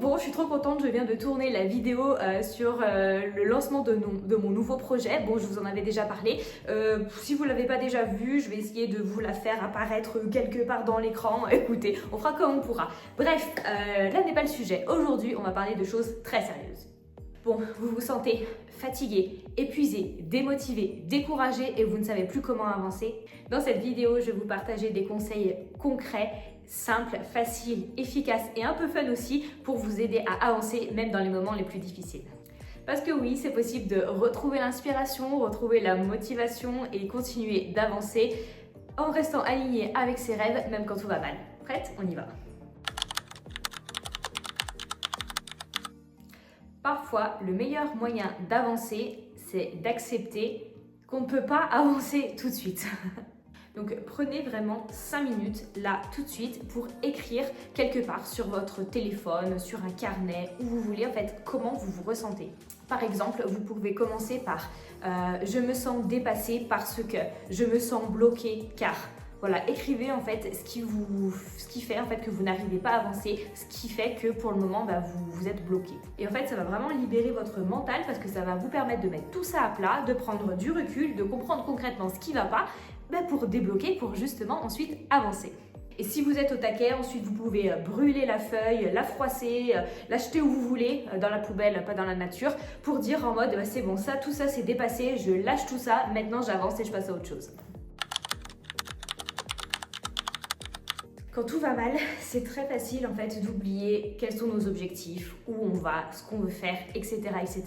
Bon, je suis trop contente, je viens de tourner la vidéo sur le lancement de mon nouveau projet. Bon, je vous en avais déjà parlé. Si vous ne l'avez pas déjà vu, je vais essayer de vous la faire apparaître quelque part dans l'écran. Écoutez, on fera comme on pourra. Bref, là n'est pas le sujet. Aujourd'hui, on va parler de choses très sérieuses. Bon, vous vous sentez fatigué, épuisé, démotivé, découragé et vous ne savez plus comment avancer. Dans cette vidéo, je vais vous partager des conseils concrets, simples, faciles, efficaces et un peu fun aussi pour vous aider à avancer même dans les moments les plus difficiles. Parce que oui, c'est possible de retrouver l'inspiration, retrouver la motivation et continuer d'avancer en restant aligné avec ses rêves même quand tout va mal. Prête? On y va. Parfois, le meilleur moyen d'avancer, c'est d'accepter qu'on ne peut pas avancer tout de suite. Donc prenez vraiment 5 minutes là tout de suite pour écrire quelque part sur votre téléphone, sur un carnet, où vous voulez en fait comment vous vous ressentez. Par exemple, vous pouvez commencer par je me sens dépassé parce que, je me sens bloqué car. Voilà, écrivez en fait ce qui fait en fait que vous n'arrivez pas à avancer, ce qui fait que pour le moment vous êtes bloqué. Et en fait, ça va vraiment libérer votre mental parce que ça va vous permettre de mettre tout ça à plat, de prendre du recul, de comprendre concrètement ce qui ne va pas, pour débloquer, pour justement ensuite avancer. Et si vous êtes au taquet, ensuite vous pouvez brûler la feuille, la froisser, l'acheter où vous voulez, dans la poubelle, pas dans la nature, pour dire en mode c'est bon, ça, tout ça c'est dépassé, je lâche tout ça, maintenant j'avance et je passe à autre chose. Quand tout va mal, c'est très facile en fait d'oublier quels sont nos objectifs, où on va, ce qu'on veut faire, etc. etc.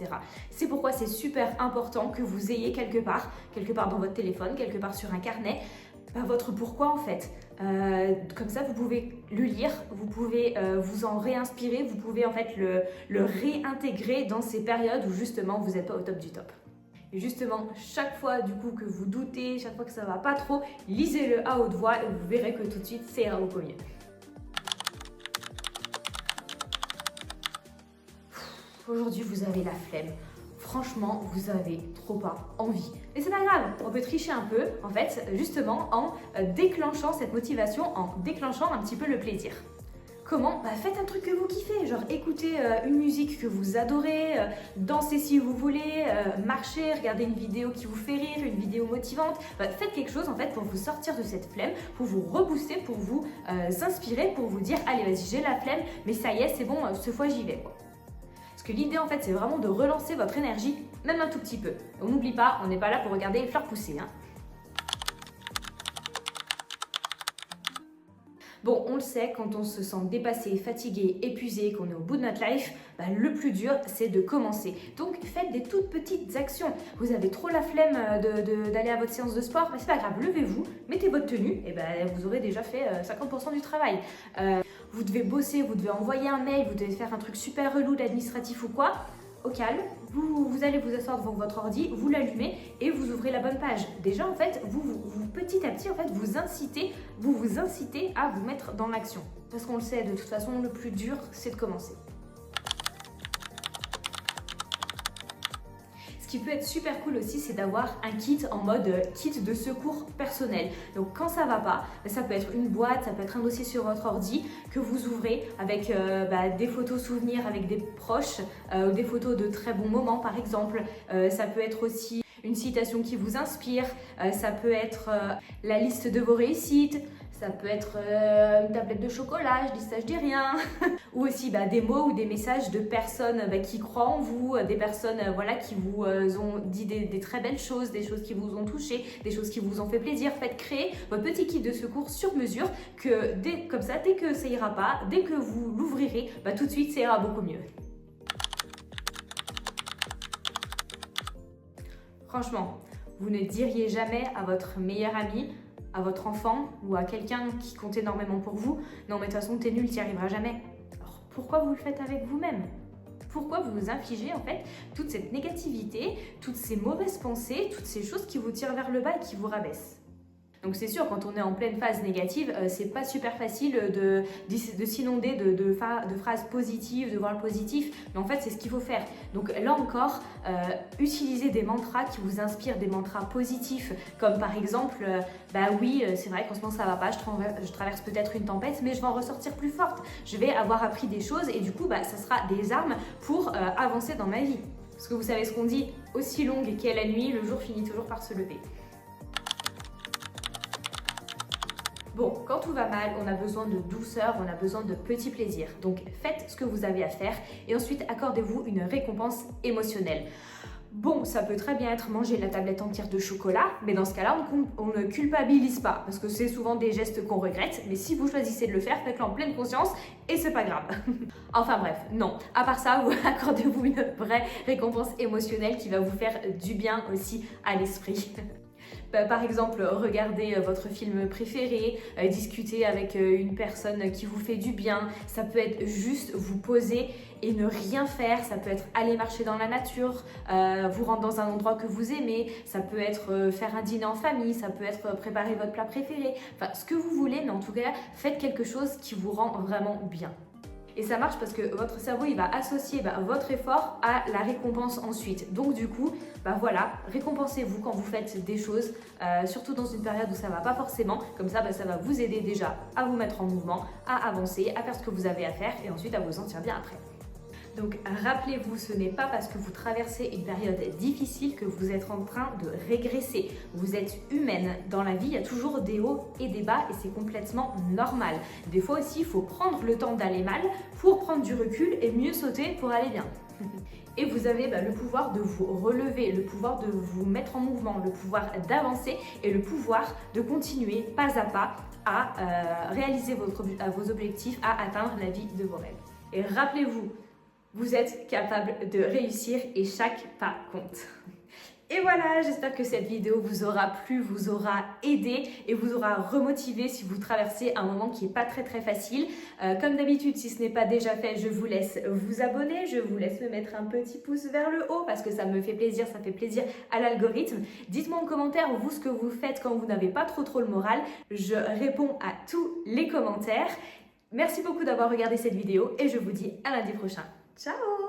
C'est pourquoi c'est super important que vous ayez quelque part dans votre téléphone, quelque part sur un carnet, votre pourquoi en fait. Comme ça vous pouvez le lire, vous pouvez vous en réinspirer, vous pouvez en fait le réintégrer dans ces périodes où justement vous n'êtes pas au top du top. Et justement, chaque fois du coup que vous doutez, chaque fois que ça va pas trop, lisez-le à haute voix et vous verrez que tout de suite, ça ira beaucoup mieux. Aujourd'hui, vous avez la flemme. Franchement, vous avez trop pas envie. Mais c'est pas grave, on peut tricher un peu, en fait, justement en déclenchant cette motivation, en déclenchant un petit peu le plaisir. Comment? Faites un truc que vous kiffez, genre écoutez une musique que vous adorez, dansez si vous voulez, marchez, regardez une vidéo qui vous fait rire, une vidéo motivante. Faites quelque chose en fait pour vous sortir de cette flemme, pour vous rebooster, pour vous inspirer, pour vous dire allez vas-y j'ai la flemme, mais ça y est c'est bon, cette fois j'y vais quoi. Parce que l'idée en fait c'est vraiment de relancer votre énergie, même un tout petit peu. On n'oublie pas, on n'est pas là pour regarder les fleurs pousser. Bon, on le sait, quand on se sent dépassé, fatigué, épuisé, qu'on est au bout de notre life, le plus dur, c'est de commencer. Donc, faites des toutes petites actions. Vous avez trop la flemme d'aller à votre séance de sport, c'est pas grave, levez-vous, mettez votre tenue, et vous aurez déjà fait 50% du travail. Vous devez bosser, vous devez envoyer un mail, vous devez faire un truc super relou d'administratif ou quoi. Au calme, vous allez vous asseoir devant votre ordi, vous l'allumez et vous ouvrez la bonne page. Déjà en fait, vous petit à petit en fait vous incitez à vous mettre dans l'action. Parce qu'on le sait, de toute façon, le plus dur, c'est de commencer. Ce qui peut être super cool aussi, c'est d'avoir un kit en mode kit de secours personnel. Donc quand ça va pas, ça peut être une boîte, ça peut être un dossier sur votre ordi que vous ouvrez avec des photos souvenirs avec des proches, ou des photos de très bons moments par exemple. Ça peut être aussi une citation qui vous inspire, ça peut être la liste de vos réussites, ça peut être une tablette de chocolat, je dis ça, je dis rien. Ou aussi des mots ou des messages de personnes qui croient en vous, des personnes qui vous ont dit des très belles choses, des choses qui vous ont touché, des choses qui vous ont fait plaisir. Faites créer votre petit kit de secours sur mesure que comme ça, dès que ça ira pas, dès que vous l'ouvrirez, tout de suite ça ira beaucoup mieux. Franchement, vous ne diriez jamais à votre meilleur ami, à votre enfant ou à quelqu'un qui compte énormément pour vous « Non mais de toute façon t'es nul, t'y arriveras jamais ». Alors pourquoi vous le faites avec vous-même? Pourquoi vous vous infligez en fait toute cette négativité, toutes ces mauvaises pensées, toutes ces choses qui vous tirent vers le bas et qui vous rabaissent? Donc c'est sûr, quand on est en pleine phase négative, c'est pas super facile de s'inonder de phrases positives, de voir le positif, mais en fait c'est ce qu'il faut faire. Donc là encore, utilisez des mantras qui vous inspirent, des mantras positifs, comme par exemple, bah oui, c'est vrai qu'en ce moment ça va pas, je traverse peut-être une tempête, mais je vais en ressortir plus forte. Je vais avoir appris des choses et du coup, bah, ça sera des armes pour avancer dans ma vie. Parce que vous savez ce qu'on dit, aussi longue qu'est la nuit, le jour finit toujours par se lever. Bon, quand tout va mal, on a besoin de douceur, on a besoin de petits plaisirs. Donc faites ce que vous avez à faire et ensuite accordez-vous une récompense émotionnelle. Bon, ça peut très bien être manger la tablette entière de chocolat, mais dans ce cas-là, on ne culpabilise pas, parce que c'est souvent des gestes qu'on regrette, mais si vous choisissez de le faire, faites-le en pleine conscience et c'est pas grave. Enfin bref, non. À part ça, accordez-vous une vraie récompense émotionnelle qui va vous faire du bien aussi à l'esprit. Par exemple, regardez votre film préféré, discuter avec une personne qui vous fait du bien. Ça peut être juste vous poser et ne rien faire. Ça peut être aller marcher dans la nature, vous rendre dans un endroit que vous aimez. Ça peut être faire un dîner en famille, ça peut être préparer votre plat préféré. Enfin, ce que vous voulez, mais en tout cas, faites quelque chose qui vous rend vraiment bien. Et ça marche parce que votre cerveau, il va associer votre effort à la récompense ensuite. Donc du coup, voilà, récompensez-vous quand vous faites des choses, surtout dans une période où ça va pas forcément. Comme ça, ça va vous aider déjà à vous mettre en mouvement, à avancer, à faire ce que vous avez à faire et ensuite à vous sentir bien après. Donc rappelez-vous, ce n'est pas parce que vous traversez une période difficile que vous êtes en train de régresser. Vous êtes humaine. Dans la vie, il y a toujours des hauts et des bas et c'est complètement normal. Des fois aussi, il faut prendre le temps d'aller mal pour prendre du recul et mieux sauter pour aller bien. Et vous avez le pouvoir de vous relever, le pouvoir de vous mettre en mouvement, le pouvoir d'avancer et le pouvoir de continuer pas à pas à réaliser vos objectifs, à atteindre la vie de vos rêves. Et rappelez-vous, vous êtes capable de réussir et chaque pas compte. Et voilà, j'espère que cette vidéo vous aura plu, vous aura aidé et vous aura remotivé si vous traversez un moment qui n'est pas très facile. Comme d'habitude, si ce n'est pas déjà fait, je vous laisse vous abonner, je vous laisse me mettre un petit pouce vers le haut parce que ça me fait plaisir, ça fait plaisir à l'algorithme. Dites-moi en commentaire, vous, ce que vous faites quand vous n'avez pas trop le moral. Je réponds à tous les commentaires. Merci beaucoup d'avoir regardé cette vidéo et je vous dis à lundi prochain. Ciao!